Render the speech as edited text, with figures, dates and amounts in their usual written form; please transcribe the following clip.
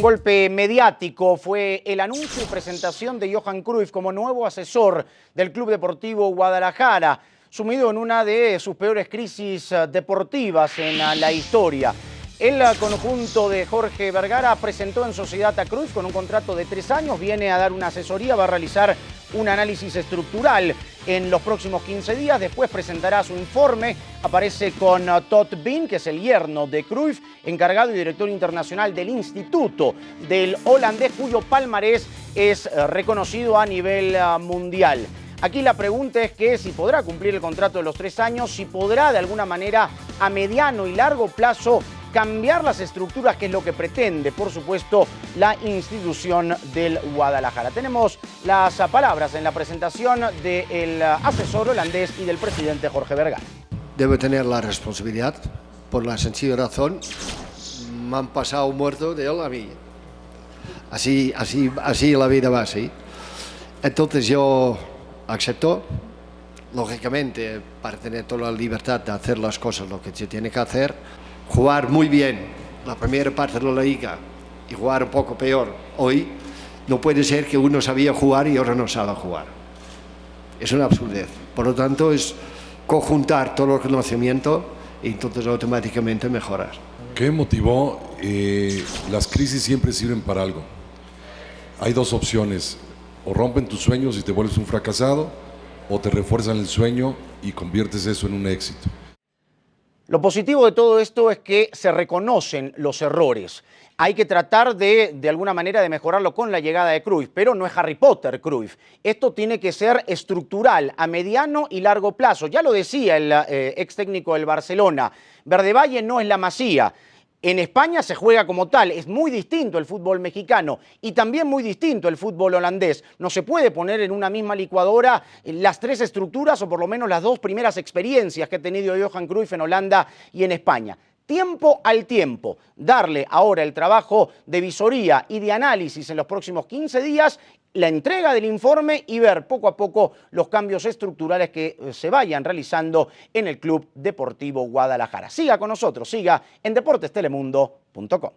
Un golpe mediático fue el anuncio y presentación de Johan Cruyff como nuevo asesor del Club Deportivo Guadalajara, sumido en una de sus peores crisis deportivas en la historia. El conjunto de Jorge Vergara presentó en sociedad a Cruyff con un contrato de 3 años, viene a dar una asesoría, va a realizar un análisis estructural en los próximos 15 días, después presentará su informe, aparece con Todd Bean, que es el yerno de Cruyff, encargado y director internacional del instituto del holandés, cuyo palmarés es reconocido a nivel mundial. Aquí la pregunta es que si podrá cumplir el contrato de los 3 años, si podrá de alguna manera a mediano y largo plazo cambiar las estructuras, que es lo que pretende, por supuesto, la institución del Guadalajara. Tenemos las palabras en la presentación del asesor holandés y del presidente Jorge Vergara. Debo tener la responsabilidad, por la sencilla razón, me han pasado muerto de él a mí. Así la vida va así. Entonces yo acepto, lógicamente, para tener toda la libertad de hacer las cosas lo que se tiene que hacer. Jugar muy bien la primera parte de la liga y jugar un poco peor hoy, no puede ser que uno sabía jugar y ahora no sabe jugar. Es una absurdez. Por lo tanto, es conjuntar todo el conocimiento y entonces automáticamente mejorar. ¿Qué motivó? Las crisis siempre sirven para algo. Hay 2 opciones: o rompen tus sueños y te vuelves un fracasado, o te refuerzan el sueño y conviertes eso en un éxito. Lo positivo de todo esto es que se reconocen los errores. Hay que tratar de alguna manera de mejorarlo con la llegada de Cruyff, pero no es Harry Potter Cruyff. Esto tiene que ser estructural, a mediano y largo plazo. Ya lo decía el ex técnico del Barcelona, Verde Valle no es la Masía. En España se juega como tal, es muy distinto el fútbol mexicano y también muy distinto el fútbol holandés. No se puede poner en una misma licuadora las 3 estructuras o por lo menos las 2 primeras experiencias que ha tenido Johan Cruyff en Holanda y en España. Tiempo al tiempo, darle ahora el trabajo de visoría y de análisis en los próximos 15 días, la entrega del informe y ver poco a poco los cambios estructurales que se vayan realizando en el Club Deportivo Guadalajara. Siga con nosotros, siga en deportestelemundo.com.